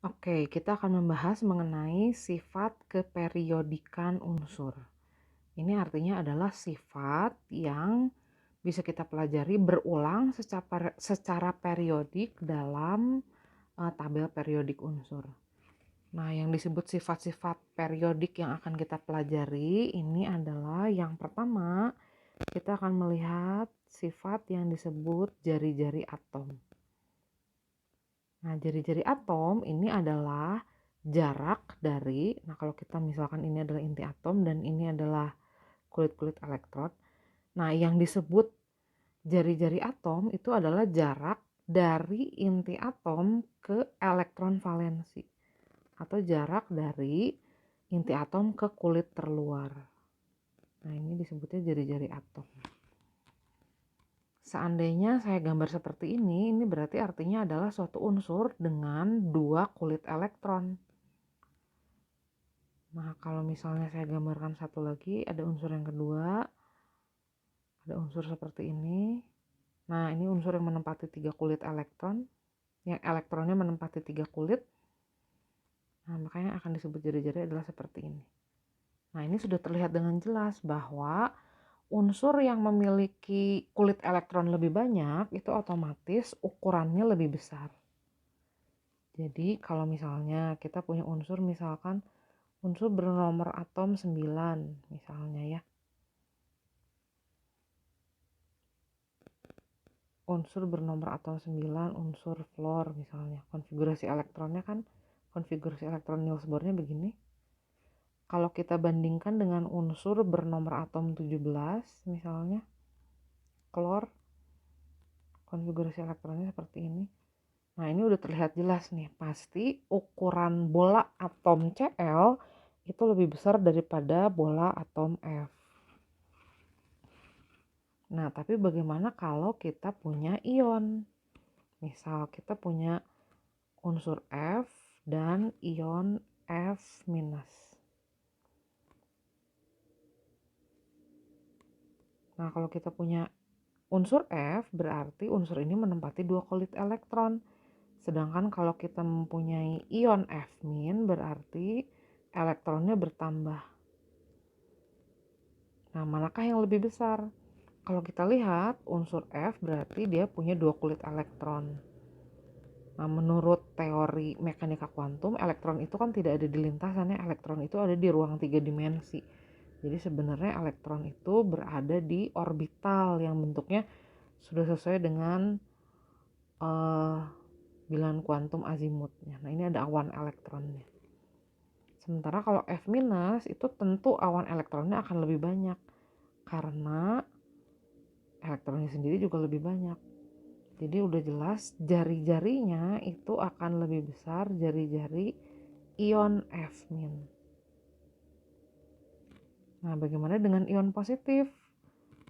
Oke, kita akan membahas mengenai sifat keperiodikan unsur. Ini artinya adalah sifat yang bisa kita pelajari berulang secara periodik dalam tabel periodik unsur. Nah, yang disebut sifat-sifat periodik yang akan kita pelajari ini adalah yang pertama, kita akan melihat sifat yang disebut jari-jari atom. Nah, jari-jari atom ini adalah jarak dari, nah kalau kita misalkan ini adalah inti atom dan ini adalah kulit-kulit elektron. Nah, yang disebut jari-jari atom itu adalah jarak dari inti atom ke elektron valensi atau jarak dari inti atom ke kulit terluar. Nah, ini disebutnya jari-jari atom. Seandainya saya gambar seperti ini berarti artinya adalah suatu unsur dengan dua kulit elektron. Nah, kalau misalnya saya gambarkan satu lagi, ada unsur yang kedua, ada unsur seperti ini. Nah, ini unsur yang menempati 3 kulit elektron, yang elektronnya menempati 3 kulit. Nah, makanya akan disebut jari-jari adalah seperti ini. Nah, ini sudah terlihat dengan jelas bahwa unsur yang memiliki kulit elektron lebih banyak itu otomatis ukurannya lebih besar. Jadi kalau misalnya kita punya unsur misalkan unsur bernomor atom 9 misalnya ya. Unsur bernomor atom 9, unsur fluor misalnya. Konfigurasi elektronnya kan konfigurasi elektron Niels Bohr-nya begini. Kalau kita bandingkan dengan unsur bernomor atom 17 misalnya, klor, konfigurasi elektronnya seperti ini. Nah, ini udah terlihat jelas nih, pasti ukuran bola atom Cl itu lebih besar daripada bola atom F. Nah, tapi bagaimana kalau kita punya ion? Misal kita punya unsur F dan ion F-. Nah, kalau kita punya unsur F, berarti unsur ini menempati 2 kulit elektron. Sedangkan kalau kita mempunyai ion F-, berarti elektronnya bertambah. Nah, manakah yang lebih besar? Kalau kita lihat unsur F berarti dia punya 2 kulit elektron. Nah, menurut teori mekanika kuantum, elektron itu kan tidak ada di lintasannya, elektron itu ada di ruang 3 dimensi. Jadi sebenarnya elektron itu berada di orbital yang bentuknya sudah sesuai dengan bilangan kuantum azimutnya. Nah, ini ada awan elektronnya. Sementara kalau F- itu tentu awan elektronnya akan lebih banyak karena elektronnya sendiri juga lebih banyak. Jadi udah jelas jari-jarinya itu akan lebih besar jari-jari ion F-. Nah, bagaimana dengan ion positif?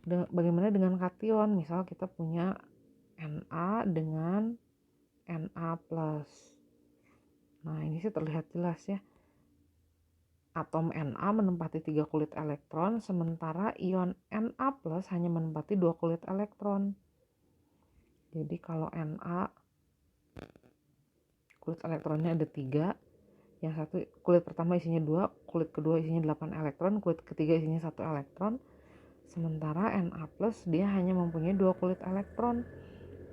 Bagaimana dengan kation? Misal kita punya Na dengan Na+. Nah, ini sih terlihat jelas ya. Atom Na menempati 3 kulit elektron, sementara ion Na+ hanya menempati 2 kulit elektron. Jadi kalau Na kulit elektronnya ada 3, yang satu kulit pertama isinya 2, kulit kedua isinya 8 elektron, kulit ketiga isinya 1 elektron. Sementara Na+ dia hanya mempunyai 2 kulit elektron.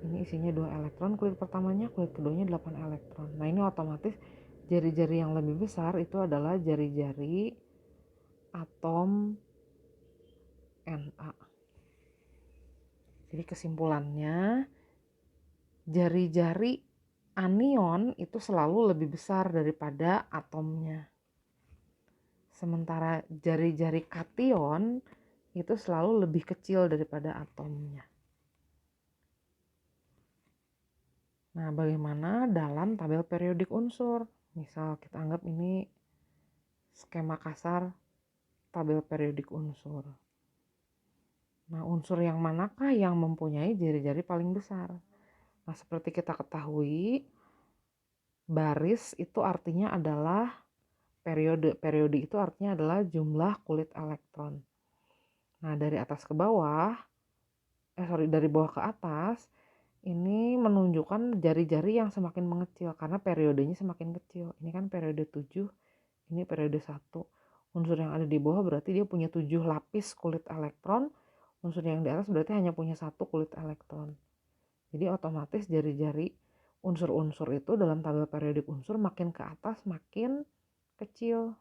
Ini isinya 2 elektron, kulit pertamanya, kulit keduanya 8 elektron. Nah, ini otomatis jari-jari yang lebih besar itu adalah jari-jari atom Na. Jadi kesimpulannya, jari-jari anion itu selalu lebih besar daripada atomnya. Sementara jari-jari kation itu selalu lebih kecil daripada atomnya. Nah, bagaimana dalam tabel periodik unsur? Misal kita anggap ini skema kasar tabel periodik unsur. Nah, unsur yang manakah yang mempunyai jari-jari paling besar? Nah, seperti kita ketahui, baris itu artinya adalah periode. Periode itu artinya adalah jumlah kulit elektron. Nah, dari atas ke bawah, dari bawah ke atas, Ini menunjukkan jari-jari yang semakin mengecil karena periodenya semakin kecil. Ini kan periode 7, ini periode 1. Unsur yang ada di bawah berarti dia punya 7 lapis kulit elektron. Unsur yang di atas berarti hanya punya 1 kulit elektron. Jadi otomatis jari-jari unsur-unsur itu dalam tabel periodik unsur makin ke atas makin kecil.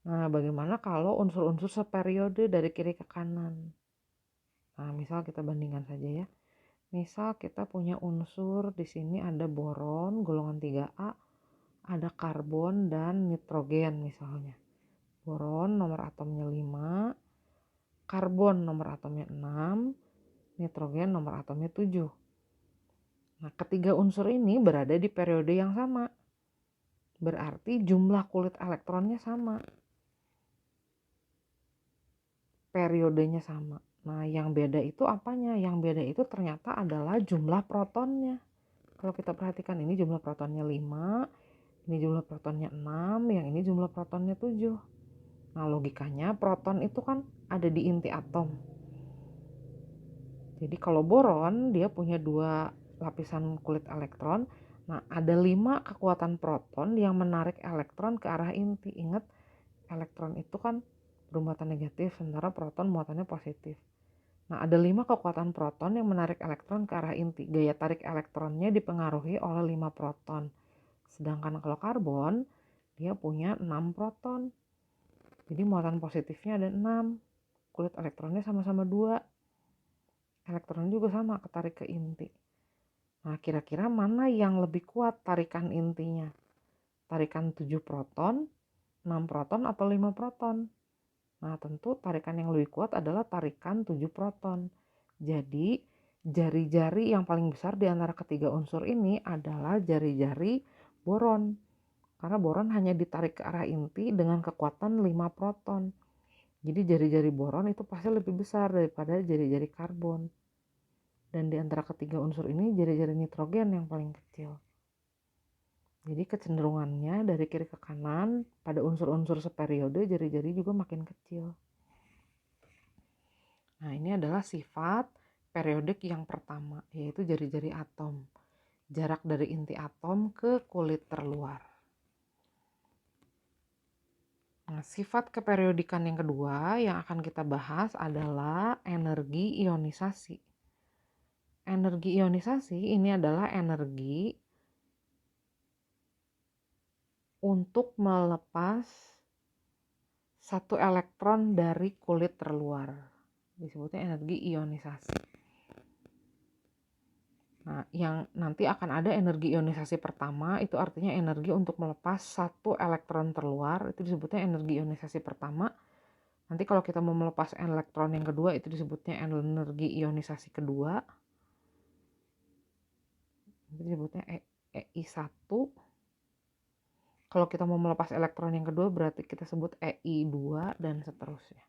Nah, bagaimana kalau unsur-unsur seperiode dari kiri ke kanan? Nah, misal kita bandingkan saja ya. Misal kita punya unsur di sini ada boron golongan 3A, ada karbon dan nitrogen misalnya. Boron nomor atomnya 5, karbon nomor atomnya 6, nitrogen nomor atomnya 7. Nah, ketiga unsur ini berada di periode yang sama. Berarti jumlah kulit elektronnya sama. Periodenya sama. Nah, yang beda itu apanya? Yang beda itu ternyata adalah jumlah protonnya. Kalau kita perhatikan ini jumlah protonnya 5, ini jumlah protonnya 6, yang ini jumlah protonnya 7. Nah, logikanya proton itu kan ada di inti atom. Jadi kalau boron dia punya 2 lapisan kulit elektron. Nah, ada 5 kekuatan proton yang menarik elektron ke arah inti. Ingat, elektron itu kan bermuatan negatif, sementara proton muatannya positif. Nah, ada 5 kekuatan proton yang menarik elektron ke arah inti. Gaya tarik elektronnya dipengaruhi oleh 5 proton. Sedangkan kalau karbon, dia punya 6 proton. Jadi muatan positifnya ada 6. Kulit elektronnya sama-sama 2. Elektron juga sama ketarik ke inti. Nah, kira-kira mana yang lebih kuat tarikan intinya? Tarikan 7 proton, 6 proton, atau 5 proton? Nah, tentu tarikan yang lebih kuat adalah tarikan 7 proton. Jadi, jari-jari yang paling besar di antara ketiga unsur ini adalah jari-jari boron. Karena boron hanya ditarik ke arah inti dengan kekuatan 5 proton. Jadi jari-jari boron itu pasti lebih besar daripada jari-jari karbon. Dan di antara ketiga unsur ini jari-jari nitrogen yang paling kecil. Jadi kecenderungannya dari kiri ke kanan pada unsur-unsur seperiode jari-jari juga makin kecil. Nah, ini adalah sifat periodik yang pertama, yaitu jari-jari atom. Jarak dari inti atom ke kulit terluar. Nah, sifat keperiodikan yang kedua yang akan kita bahas adalah energi ionisasi. Energi ionisasi ini adalah energi untuk melepas satu elektron dari kulit terluar. Disebutnya energi ionisasi. Nah, yang nanti akan ada energi ionisasi pertama, itu artinya energi untuk melepas satu elektron terluar, itu disebutnya energi ionisasi pertama. Nanti kalau kita mau melepas elektron yang kedua, itu disebutnya energi ionisasi kedua. Itu disebutnya EI1. Kalau kita mau melepas elektron yang kedua, berarti kita sebut EI2 dan seterusnya.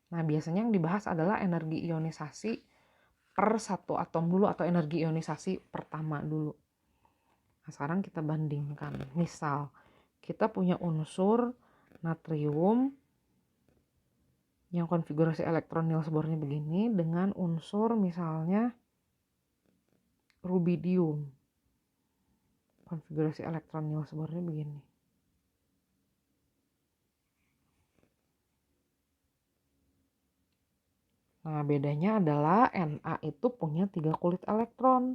Nah, biasanya yang dibahas adalah energi ionisasi per satu atom dulu atau energi ionisasi pertama dulu. Nah, sekarang kita bandingkan. Misal, kita punya unsur natrium yang konfigurasi elektron Niels Bohr-nya begini dengan unsur misalnya rubidium. Konfigurasi elektron Niels Bohr-nya begini. Nah, bedanya adalah Na itu punya 3 kulit elektron.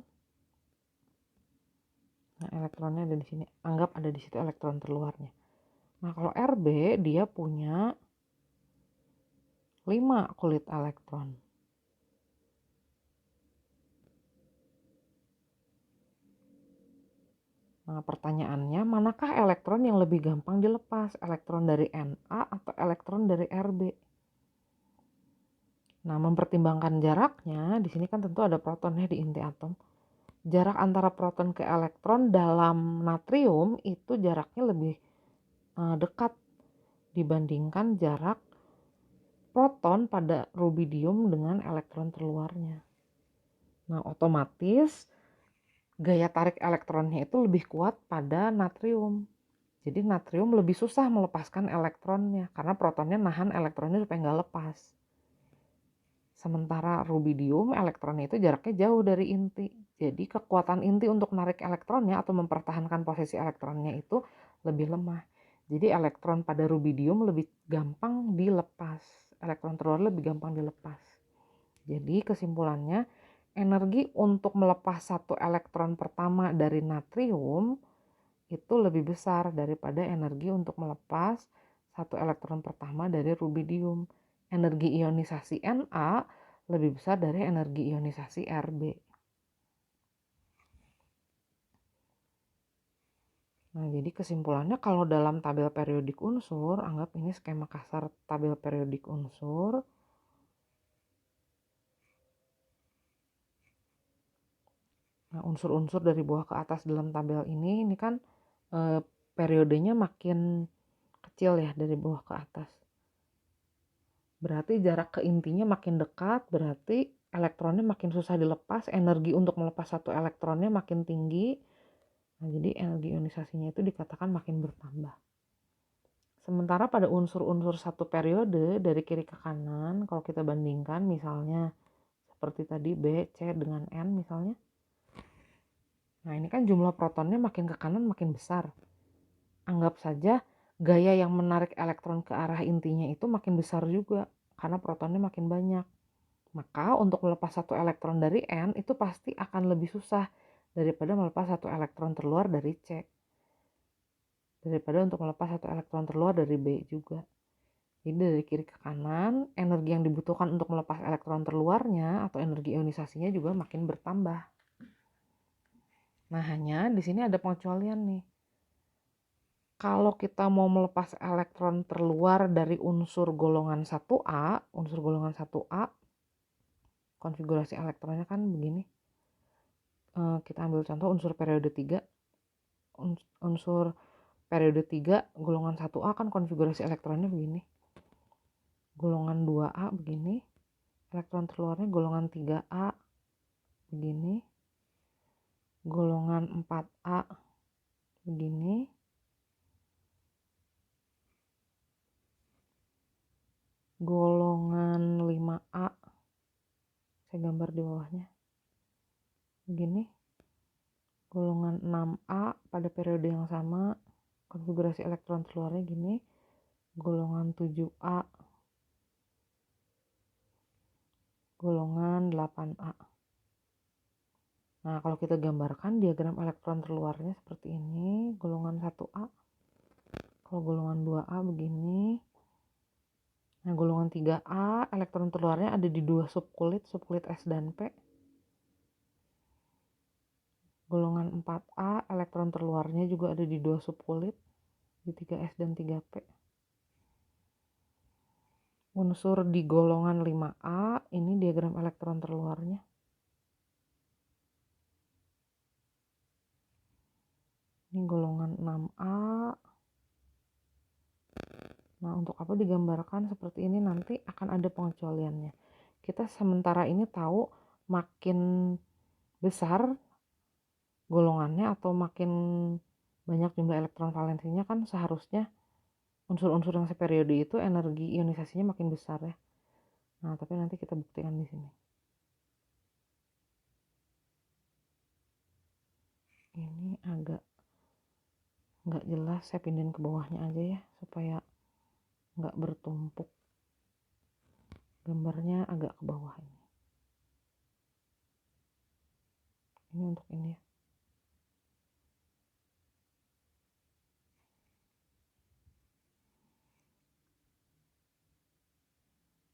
Nah, elektronnya ada di sini. Anggap ada di situ elektron terluarnya. Nah, kalau Rb dia punya 5 kulit elektron. Nah, pertanyaannya, manakah elektron yang lebih gampang dilepas? Elektron dari Na atau elektron dari Rb? Nah, mempertimbangkan jaraknya, di sini kan tentu ada protonnya di inti atom. Jarak antara proton ke elektron dalam natrium itu jaraknya lebih dekat dibandingkan jarak proton pada rubidium dengan elektron terluarnya. Nah, otomatis gaya tarik elektronnya itu lebih kuat pada natrium. Jadi natrium lebih susah melepaskan elektronnya karena protonnya nahan elektronnya supaya nggak lepas. Sementara rubidium elektronnya itu jaraknya jauh dari inti. Jadi kekuatan inti untuk menarik elektronnya atau mempertahankan posisi elektronnya itu lebih lemah. Jadi elektron pada rubidium lebih gampang dilepas. Elektron terluar lebih gampang dilepas. Jadi kesimpulannya, energi untuk melepas satu elektron pertama dari natrium itu lebih besar daripada energi untuk melepas satu elektron pertama dari rubidium. Energi ionisasi Na lebih besar dari energi ionisasi Rb. Nah, jadi kesimpulannya kalau dalam tabel periodik unsur, anggap ini skema kasar tabel periodik unsur. Nah, unsur-unsur dari bawah ke atas dalam tabel ini kan periodenya makin kecil ya dari bawah ke atas. Berarti jarak ke intinya makin dekat, berarti elektronnya makin susah dilepas, energi untuk melepas satu elektronnya makin tinggi. Nah, jadi energi ionisasinya itu dikatakan makin bertambah. Sementara pada unsur-unsur satu periode dari kiri ke kanan, kalau kita bandingkan misalnya seperti tadi B, C dengan N misalnya. Nah, ini kan jumlah protonnya makin ke kanan makin besar. Anggap saja gaya yang menarik elektron ke arah intinya itu makin besar juga karena protonnya makin banyak. Maka untuk melepas satu elektron dari N itu pasti akan lebih susah daripada melepas satu elektron terluar dari C. Daripada untuk melepas satu elektron terluar dari B juga. Jadi dari kiri ke kanan, energi yang dibutuhkan untuk melepas elektron terluarnya atau energi ionisasinya juga makin bertambah. Nah, hanya di sini ada pengecualian nih. Kalau kita mau melepas elektron terluar dari unsur golongan 1A, konfigurasi elektronnya kan begini. Kita ambil contoh unsur periode 3. Unsur periode 3 golongan 1A kan konfigurasi elektronnya begini. Golongan 2A begini. Elektron terluarnya golongan 3A begini. Golongan 4A begini. Golongan 5A, saya gambar di bawahnya begini. Golongan 6A pada periode yang sama, konfigurasi elektron terluarnya gini. Golongan 7A, golongan 8A. Nah, kalau kita gambarkan diagram elektron terluarnya seperti ini. Golongan 1A, kalau golongan 2A begini. Nah, golongan 3A elektron terluarnya ada di dua subkulit S dan P. Golongan 4A elektron terluarnya juga ada di dua subkulit, di 3S dan 3P. Unsur di golongan 5A ini diagram elektron terluarnya. Ini golongan 6A. Nah, untuk apa digambarkan seperti ini nanti akan ada pengecualiannya. Kita sementara ini tahu makin besar golongannya atau makin banyak jumlah elektron valensinya kan seharusnya unsur-unsur yang seperiode itu energi ionisasinya makin besar ya. Nah, tapi nanti kita buktikan di sini. Ini agak nggak jelas, saya pindahin ke bawahnya aja ya supaya nggak bertumpuk. Gambarnya agak ke bawah ini. Ini untuk ini ya.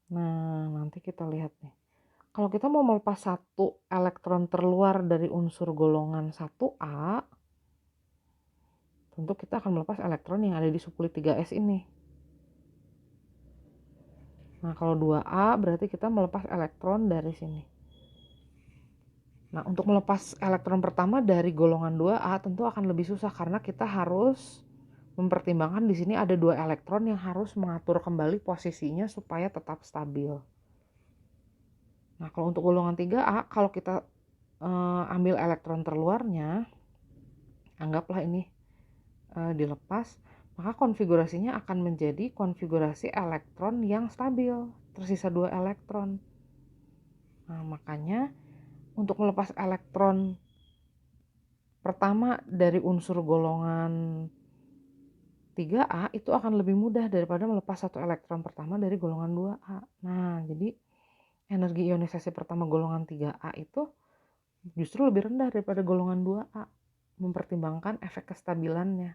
Nah, nanti kita lihat nih. Kalau kita mau melepas satu elektron terluar dari unsur golongan 1A, tentu kita akan melepas elektron yang ada di subkulit 3S ini. Nah, kalau 2A berarti kita melepas elektron dari sini. Nah, untuk melepas elektron pertama dari golongan 2A tentu akan lebih susah karena kita harus mempertimbangkan di sini ada dua elektron yang harus mengatur kembali posisinya supaya tetap stabil. Nah, kalau untuk golongan 3A, kalau kita ambil elektron terluarnya, anggaplah ini dilepas, maka konfigurasinya akan menjadi konfigurasi elektron yang stabil, tersisa 2 elektron. Nah, makanya untuk melepas elektron pertama dari unsur golongan 3A itu akan lebih mudah daripada melepas satu elektron pertama dari golongan 2A. Nah, jadi energi ionisasi pertama golongan 3A itu justru lebih rendah daripada golongan 2A, mempertimbangkan efek kestabilannya.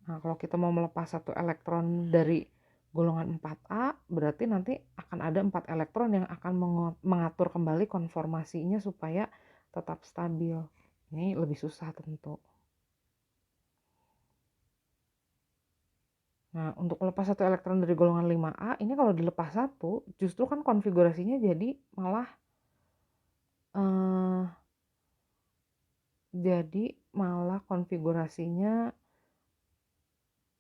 Nah, kalau kita mau melepas satu elektron dari golongan 4A, berarti nanti akan ada 4 elektron yang akan mengatur kembali konformasinya supaya tetap stabil. Ini lebih susah tentu. Nah, untuk melepas satu elektron dari golongan 5A, ini kalau dilepas satu, justru kan konfigurasinya jadi malah konfigurasinya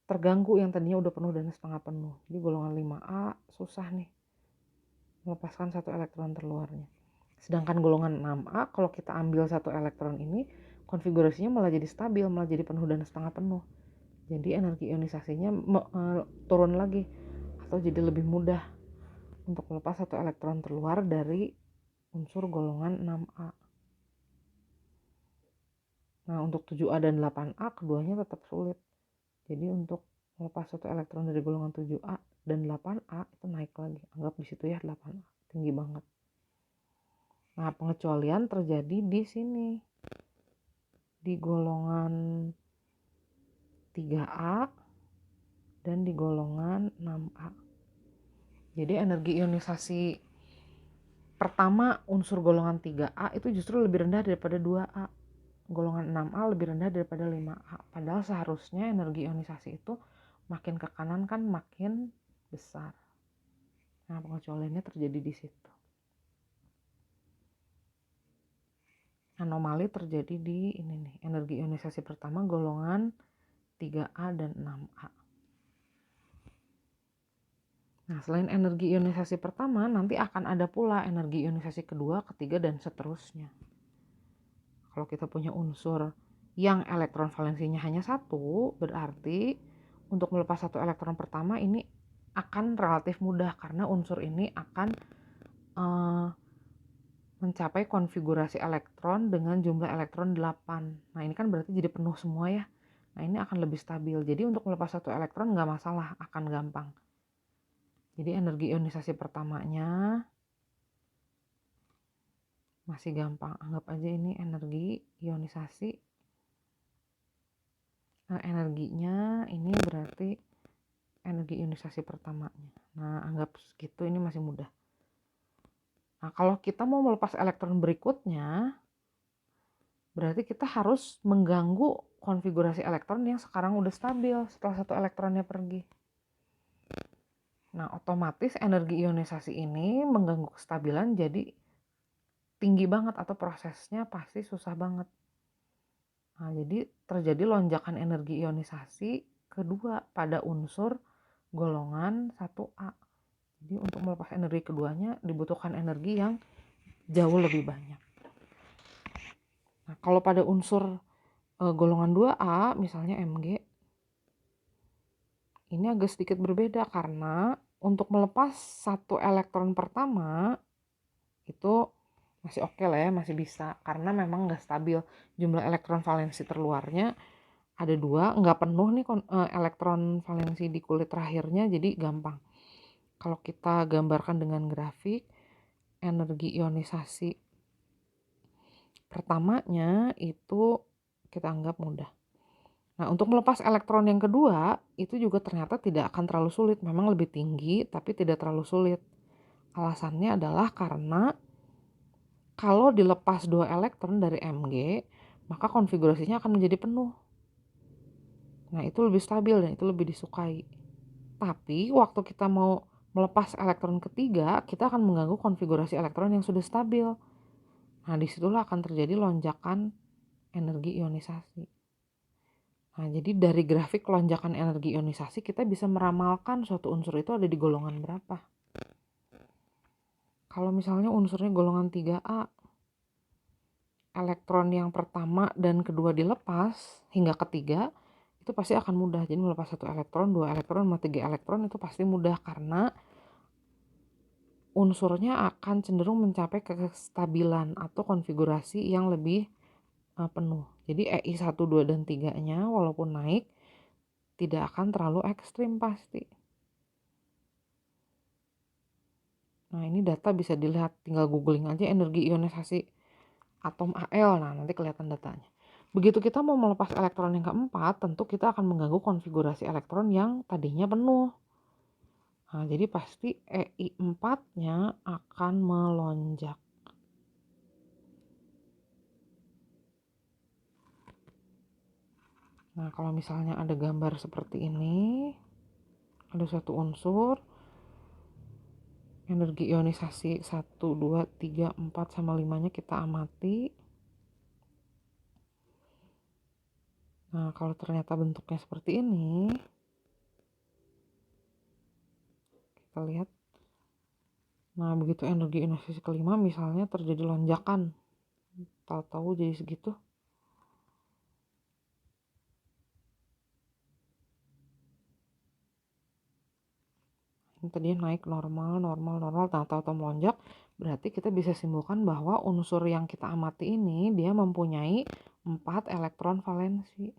terganggu yang tadinya udah penuh dan setengah penuh. Jadi golongan 5A susah nih melepaskan satu elektron terluarnya. Sedangkan golongan 6A kalau kita ambil satu elektron ini, konfigurasinya malah jadi stabil, malah jadi penuh dan setengah penuh. Jadi energi ionisasinya turun lagi atau jadi lebih mudah untuk melepas satu elektron terluar dari unsur golongan 6A. Nah, untuk 7A dan 8A keduanya tetap sulit. Jadi untuk melepas satu elektron dari golongan 7A dan 8A itu naik lagi. Anggap di situ ya 8A, tinggi banget. Nah, pengecualian terjadi di sini. Di golongan 3A dan di golongan 6A. Jadi energi ionisasi pertama unsur golongan 3A itu justru lebih rendah daripada 2A. Golongan 6A lebih rendah daripada 5A. Padahal seharusnya energi ionisasi itu makin ke kanan kan makin besar. Nah, pengecualiannya terjadi di situ. Anomali terjadi di ini nih, energi ionisasi pertama golongan 3A dan 6A. Nah, selain energi ionisasi pertama, nanti akan ada pula energi ionisasi kedua, ketiga, dan seterusnya. Kalau kita punya unsur yang elektron valensinya hanya satu, berarti untuk melepas satu elektron pertama ini akan relatif mudah karena unsur ini akan mencapai konfigurasi elektron dengan jumlah elektron 8. Nah, ini kan berarti jadi penuh semua ya. Nah, ini akan lebih stabil. Jadi untuk melepas satu elektron nggak masalah, akan gampang. Jadi energi ionisasi pertamanya masih gampang. Anggap aja ini energi ionisasi. Energinya ini berarti energi ionisasi pertamanya. Nah, anggap segitu, ini masih mudah. Nah, kalau kita mau melepas elektron berikutnya, berarti kita harus mengganggu konfigurasi elektron yang sekarang udah stabil setelah satu elektronnya pergi. Nah, otomatis energi ionisasi ini mengganggu kestabilan, jadi tinggi banget atau prosesnya pasti susah banget. Nah, jadi terjadi lonjakan energi ionisasi kedua pada unsur golongan 1A. Jadi untuk melepas energi keduanya dibutuhkan energi yang jauh lebih banyak. Nah, kalau pada unsur golongan 2A misalnya Mg, ini agak sedikit berbeda karena untuk melepas satu elektron pertama itu masih oke lah ya, masih bisa karena memang nggak stabil jumlah elektron valensi terluarnya, ada 2, nggak penuh nih elektron valensi di kulit terakhirnya, jadi gampang. Kalau kita gambarkan dengan grafik, energi ionisasi pertamanya itu kita anggap mudah. Nah, untuk melepas elektron yang kedua itu juga ternyata tidak akan terlalu sulit, memang lebih tinggi tapi tidak terlalu sulit. Alasannya adalah karena kalau dilepas 2 elektron dari Mg, maka konfigurasinya akan menjadi penuh. Nah, itu lebih stabil dan itu lebih disukai. Tapi waktu kita mau melepas elektron ketiga, kita akan mengganggu konfigurasi elektron yang sudah stabil. Nah, disitulah akan terjadi lonjakan energi ionisasi. Nah, jadi dari grafik lonjakan energi ionisasi kita bisa meramalkan suatu unsur itu ada di golongan berapa. Kalau misalnya unsurnya golongan 3A, elektron yang pertama dan kedua dilepas hingga ketiga, itu pasti akan mudah. Jadi melepas 1 elektron, 2 elektron, 3 elektron itu pasti mudah karena unsurnya akan cenderung mencapai kestabilan atau konfigurasi yang lebih penuh. Jadi EI 1, 2, dan 3-nya walaupun naik tidak akan terlalu ekstrim pasti. Nah, ini data bisa dilihat, tinggal googling aja energi ionisasi atom Al. Nah, nanti kelihatan datanya. Begitu kita mau melepas elektron yang keempat, tentu kita akan mengganggu konfigurasi elektron yang tadinya penuh. Nah, jadi pasti EI 4-nya akan melonjak. Nah, kalau misalnya ada gambar seperti ini, ada suatu unsur, energi ionisasi 1, 2, 3, 4, sama 5-nya kita amati. Nah, kalau ternyata bentuknya seperti ini, kita lihat. Nah, begitu energi ionisasi kelima misalnya terjadi lonjakan, tahu-tahu jadi segitu. Ini tadi naik normal, nah tahu-tahu melonjak, berarti kita bisa simpulkan bahwa unsur yang kita amati ini dia mempunyai 4 elektron valensi.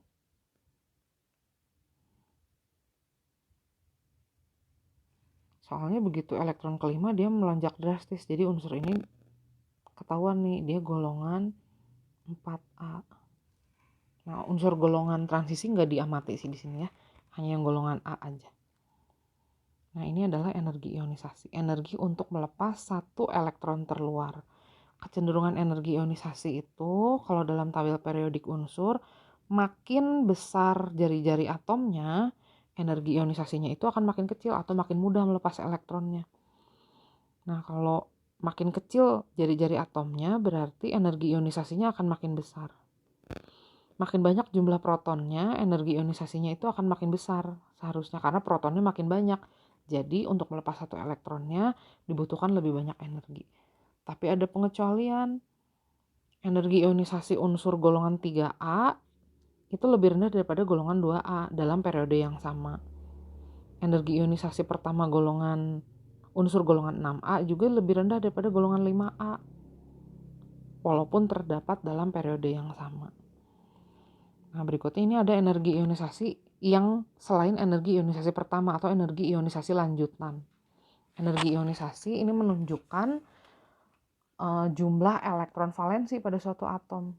Soalnya begitu elektron kelima dia melonjak drastis, jadi unsur ini ketahuan nih dia golongan 4A. Nah, unsur golongan transisi nggak diamati sih di sini ya, hanya yang golongan A aja. Nah, ini adalah energi ionisasi, energi untuk melepas satu elektron terluar. Kecenderungan energi ionisasi itu kalau dalam tabel periodik unsur, makin besar jari-jari atomnya, energi ionisasinya itu akan makin kecil atau makin mudah melepas elektronnya. Nah, kalau makin kecil jari-jari atomnya, berarti energi ionisasinya akan makin besar. Makin banyak jumlah protonnya, energi ionisasinya itu akan makin besar seharusnya, karena protonnya makin banyak. Jadi untuk melepas satu elektronnya dibutuhkan lebih banyak energi. Tapi ada pengecualian. Energi ionisasi unsur golongan 3A itu lebih rendah daripada golongan 2A dalam periode yang sama. Energi ionisasi pertama unsur golongan 6A juga lebih rendah daripada golongan 5A. Walaupun terdapat dalam periode yang sama. Nah, berikutnya ini ada energi ionisasi yang selain energi ionisasi pertama atau energi ionisasi lanjutan. Energi ionisasi ini menunjukkan jumlah elektron valensi pada suatu atom.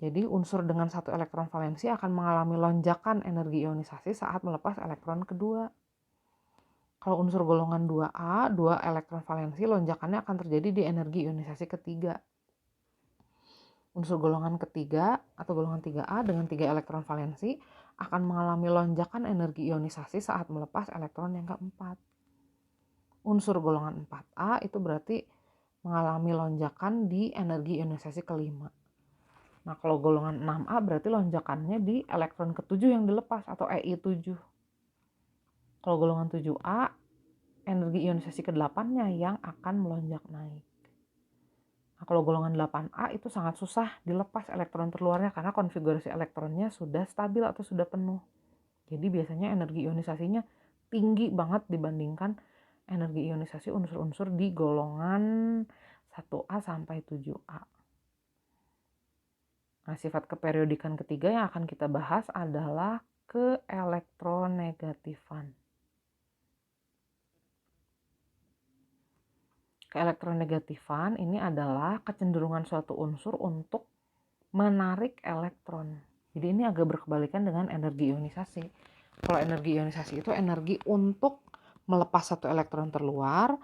Jadi unsur dengan satu elektron valensi akan mengalami lonjakan energi ionisasi saat melepas elektron kedua. Kalau unsur golongan 2A, 2 elektron valensi lonjakannya akan terjadi di energi ionisasi ketiga. Unsur golongan ketiga atau golongan 3A dengan 3 elektron valensi akan mengalami lonjakan energi ionisasi saat melepas elektron yang keempat. Unsur golongan 4A itu berarti mengalami lonjakan di energi ionisasi kelima. Nah, kalau golongan 6A berarti lonjakannya di elektron ketujuh yang dilepas atau EI 7. Kalau golongan 7A, energi ionisasi ke-8-nya yang akan melonjak naik. Nah, kalau golongan 8A itu sangat susah dilepas elektron terluarnya karena konfigurasi elektronnya sudah stabil atau sudah penuh. Jadi biasanya energi ionisasinya tinggi banget dibandingkan energi ionisasi unsur-unsur di golongan 1A sampai 7A. Nah, sifat keperiodikan ketiga yang akan kita bahas adalah keelektronegatifan. Keelektronegatifan ini adalah kecenderungan suatu unsur untuk menarik elektron. Jadi ini agak berkebalikan dengan energi ionisasi. Kalau energi ionisasi itu energi untuk melepas satu elektron terluar.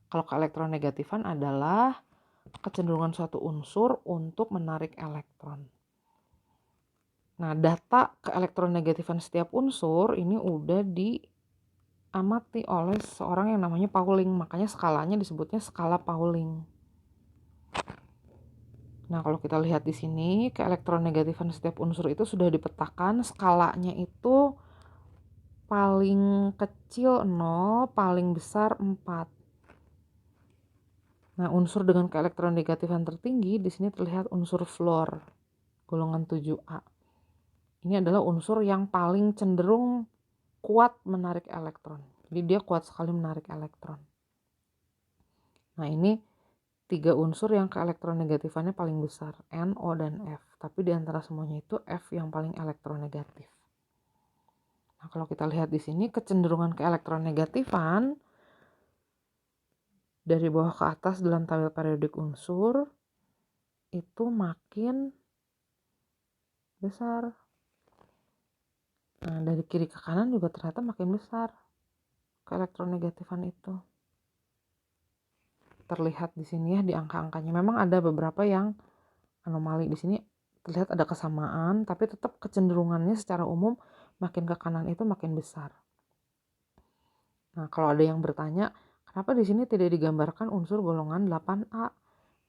Kalau keelektronegatifan adalah kecenderungan suatu unsur untuk menarik elektron. Nah, data keelektronegatifan setiap unsur ini udah diamati oleh seorang yang namanya Pauling. Makanya skalanya disebutnya skala Pauling. Nah, kalau kita lihat di sini, keelektronegatifan setiap unsur itu sudah dipetakan, skalanya itu paling kecil 0, paling besar 4. Nah, unsur dengan keelektronegatifan tertinggi di sini terlihat unsur fluor, golongan 7A. Ini adalah unsur yang paling cenderung kuat menarik elektron. Jadi dia kuat sekali menarik elektron. Nah, ini 3 unsur yang keelektronegatifannya paling besar, N, O, dan F. Tapi di antara semuanya itu F yang paling elektronegatif. Nah, kalau kita lihat di sini kecenderungan keelektronegatifan dari bawah ke atas dalam tabel periodik unsur itu makin besar. Nah, dari kiri ke kanan juga ternyata makin besar keelektronegatifan itu. Terlihat di sini ya di angka-angkanya. Memang ada beberapa yang anomali di sini, terlihat ada kesamaan, tapi tetap kecenderungannya secara umum makin ke kanan itu makin besar. Nah, kalau ada yang bertanya, kenapa di sini tidak digambarkan unsur golongan 8A?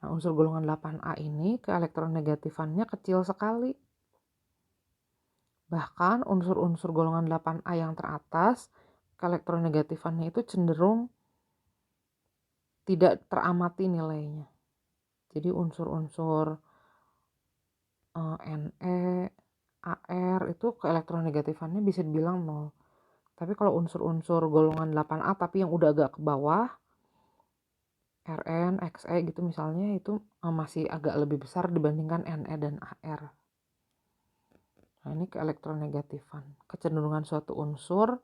Nah, unsur golongan 8A ini keelektronegatifannya kecil sekali. Bahkan unsur-unsur golongan 8A yang teratas, keelektronegatifannya itu cenderung tidak teramati nilainya. Jadi unsur-unsur Ne, Ar itu keelektronegatifannya bisa dibilang 0. Tapi kalau unsur-unsur golongan 8A tapi yang udah agak ke bawah, Rn, Xe gitu misalnya, itu masih agak lebih besar dibandingkan Ne dan Ar. Nah, ini keelektronegatifan. Kecenderungan suatu unsur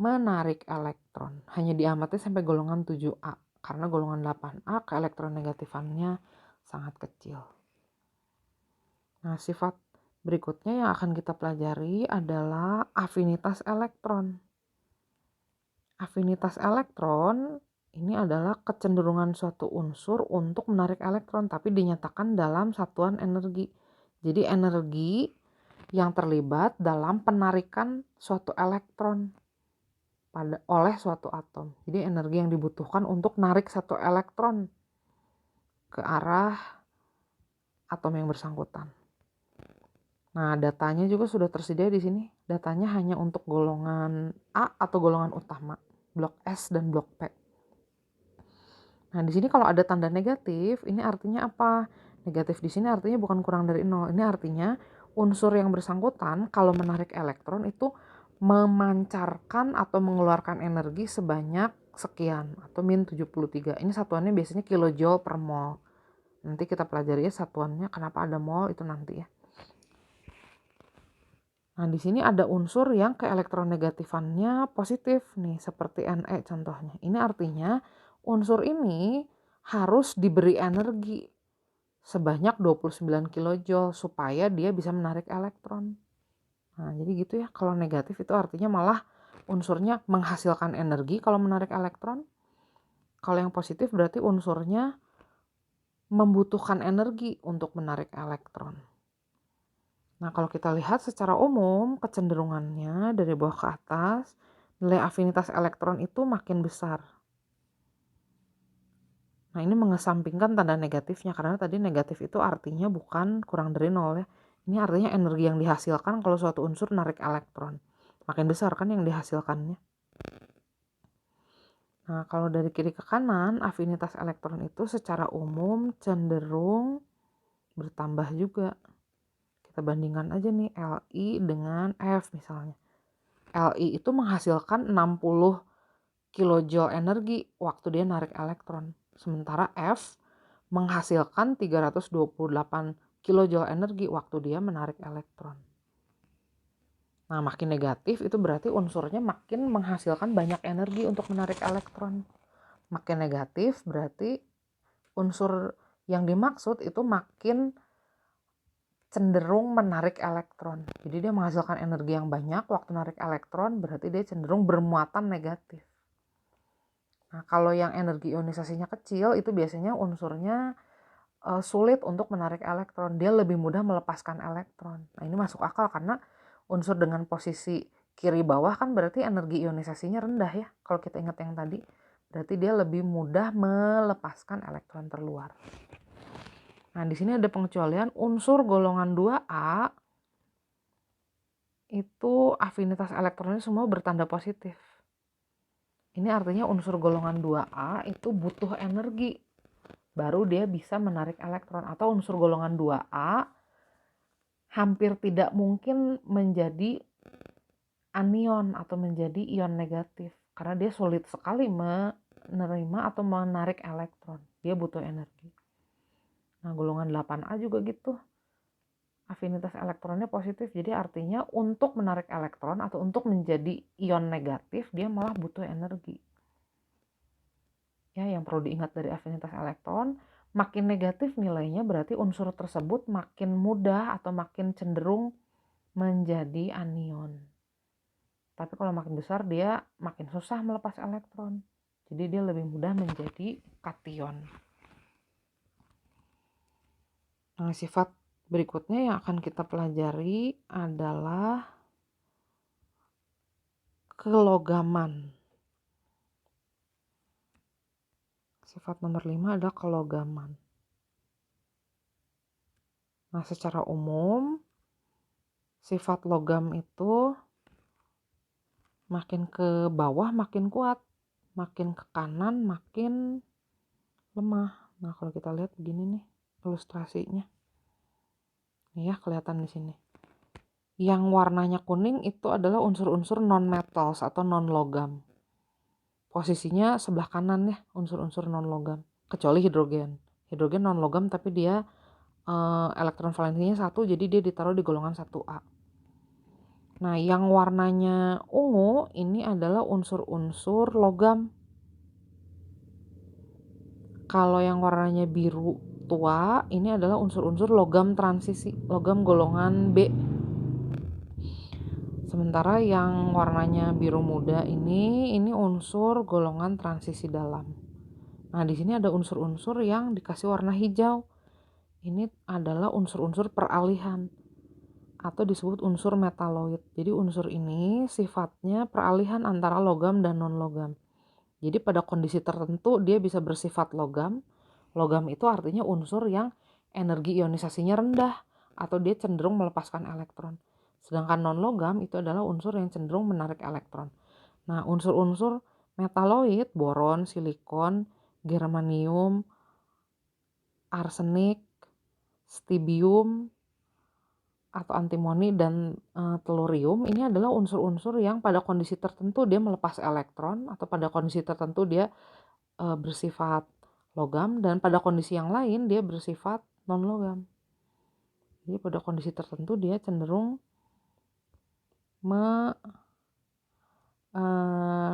menarik elektron. Hanya diamati sampai golongan 7A. Karena golongan 8A keelektronegatifannya sangat kecil. Nah, sifat berikutnya yang akan kita pelajari adalah afinitas elektron. Afinitas elektron ini adalah kecenderungan suatu unsur untuk menarik elektron, tapi dinyatakan dalam satuan energi. Jadi energi yang terlibat dalam penarikan suatu elektron oleh suatu atom. Jadi energi yang dibutuhkan untuk narik satu elektron ke arah atom yang bersangkutan. Nah, datanya juga sudah tersedia di sini. Datanya hanya untuk golongan A atau golongan utama, blok S dan blok P. Nah, di sini kalau ada tanda negatif, ini artinya apa? Negatif di sini artinya bukan kurang dari 0. Ini artinya unsur yang bersangkutan kalau menarik elektron itu memancarkan atau mengeluarkan energi sebanyak sekian atau min 73. Ini satuannya biasanya kilojoule per mol. Nanti kita pelajari ya satuannya, kenapa ada mol itu nanti ya. Nah, di sini ada unsur yang keelektronegatifannya positif nih, seperti Ne contohnya. Ini artinya unsur ini harus diberi energi sebanyak 29 kilojoule supaya dia bisa menarik elektron. Nah, jadi gitu ya. Kalau negatif itu artinya malah unsurnya menghasilkan energi kalau menarik elektron. Kalau yang positif berarti unsurnya membutuhkan energi untuk menarik elektron. Nah, kalau kita lihat secara umum kecenderungannya dari bawah ke atas, nilai afinitas elektron itu makin besar. Nah, ini mengesampingkan tanda negatifnya, karena tadi negatif itu artinya bukan kurang dari 0 ya. Ini artinya energi yang dihasilkan kalau suatu unsur narik elektron. Makin besar kan yang dihasilkannya. Nah, kalau dari kiri ke kanan, afinitas elektron itu secara umum cenderung bertambah juga. Kita bandingkan aja nih Li dengan F misalnya. Li itu menghasilkan 60 kilojoule energi waktu dia narik elektron. Sementara F menghasilkan 328 kilojoule energi waktu dia menarik elektron. Nah, makin negatif itu berarti unsurnya makin menghasilkan banyak energi untuk menarik elektron. Makin negatif berarti unsur yang dimaksud itu makin cenderung menarik elektron. Jadi dia menghasilkan energi yang banyak waktu narik elektron, berarti dia cenderung bermuatan negatif. Nah, kalau yang energi ionisasinya kecil itu biasanya unsurnya sulit untuk menarik elektron. Dia lebih mudah melepaskan elektron. Nah, ini masuk akal karena unsur dengan posisi kiri bawah kan berarti energi ionisasinya rendah ya. Kalau kita ingat yang tadi, berarti dia lebih mudah melepaskan elektron terluar. Nah, di sini ada pengecualian unsur golongan 2A itu afinitas elektronnya semua bertanda positif. Ini artinya unsur golongan 2A itu butuh energi baru dia bisa menarik elektron, atau unsur golongan 2A hampir tidak mungkin menjadi anion atau menjadi ion negatif karena dia sulit sekali menerima atau menarik elektron. Dia butuh energi. Nah, golongan 8A juga gitu. Afinitas elektronnya positif, jadi artinya untuk menarik elektron atau untuk menjadi ion negatif, dia malah butuh energi. Ya, yang perlu diingat dari afinitas elektron, makin negatif nilainya berarti unsur tersebut makin mudah atau makin cenderung menjadi anion. Tapi kalau makin besar dia makin susah melepas elektron. Jadi dia lebih mudah menjadi kation. Nah, sifat berikutnya yang akan kita pelajari adalah kelogaman. Sifat nomor 5 adalah kelogaman. Nah, secara umum sifat logam itu makin ke bawah makin kuat, makin ke kanan makin lemah. Nah, kalau kita lihat begini nih ilustrasinya. Nih ya, kelihatan di sini. Yang warnanya kuning itu adalah unsur-unsur non-metals atau non-logam. Posisinya sebelah kanan ya, unsur-unsur non-logam. Kecuali hidrogen. Hidrogen non-logam tapi dia elektron valensinya 1, jadi dia ditaruh di golongan 1A. Nah, yang warnanya ungu ini adalah unsur-unsur logam. Kalau yang warnanya biru tua, ini adalah unsur-unsur logam transisi, logam golongan B. Sementara yang warnanya biru muda ini unsur golongan transisi dalam. Nah, di sini ada unsur-unsur yang dikasih warna hijau. Ini adalah unsur-unsur peralihan atau disebut unsur metaloid. Jadi unsur ini sifatnya peralihan antara logam dan non-logam. Jadi pada kondisi tertentu dia bisa bersifat logam. Logam itu artinya unsur yang energi ionisasinya rendah atau dia cenderung melepaskan elektron. Sedangkan non-logam itu adalah unsur yang cenderung menarik elektron. Nah, unsur-unsur metaloid, boron, silikon, germanium, arsenik, stibium, atau antimoni dan telurium, ini adalah unsur-unsur yang pada kondisi tertentu dia melepas elektron atau pada kondisi tertentu dia bersifat logam, dan pada kondisi yang lain dia bersifat non-logam. Jadi pada kondisi tertentu dia cenderung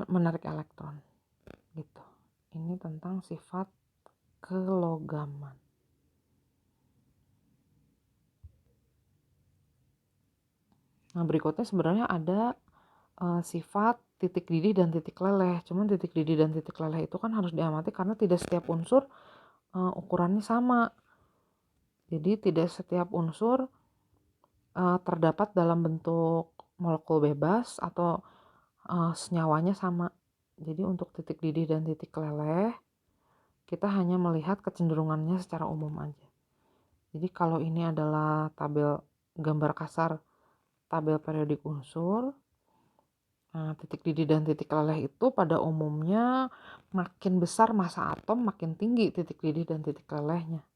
menarik elektron gitu. Ini tentang sifat kelogaman. Nah, berikutnya sebenarnya ada sifat titik didih dan titik leleh. Cuman titik didih dan titik leleh itu kan harus diamati karena tidak setiap unsur ukurannya sama. Jadi tidak setiap unsur terdapat dalam bentuk molekul bebas atau senyawanya sama. Jadi untuk titik didih dan titik leleh kita hanya melihat kecenderungannya secara umum aja. Jadi kalau ini adalah tabel gambar kasar tabel periodik unsur. Nah, titik didih dan titik leleh itu pada umumnya makin besar massa atom makin tinggi titik didih dan titik lelehnya.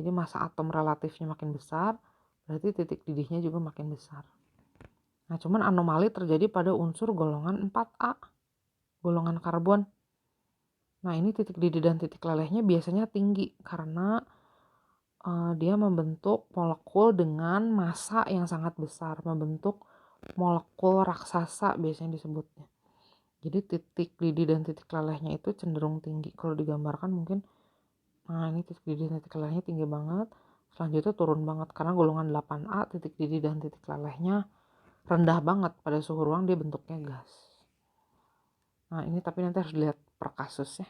Jadi massa atom relatifnya makin besar, berarti titik didihnya juga makin besar. Nah, cuman anomali terjadi pada unsur golongan 4A, golongan karbon. Nah, ini titik didih dan titik lelehnya biasanya tinggi karena dia membentuk molekul dengan massa yang sangat besar, membentuk molekul raksasa biasanya disebutnya. Jadi titik didih dan titik lelehnya itu cenderung tinggi. Kalau digambarkan mungkin, nah ini titik didih dan titik lelehnya tinggi banget. Selanjutnya turun banget karena golongan 8A titik didih dan titik lelehnya rendah banget. Pada suhu ruang dia bentuknya gas. Nah, ini tapi nanti harus dilihat per kasus ya.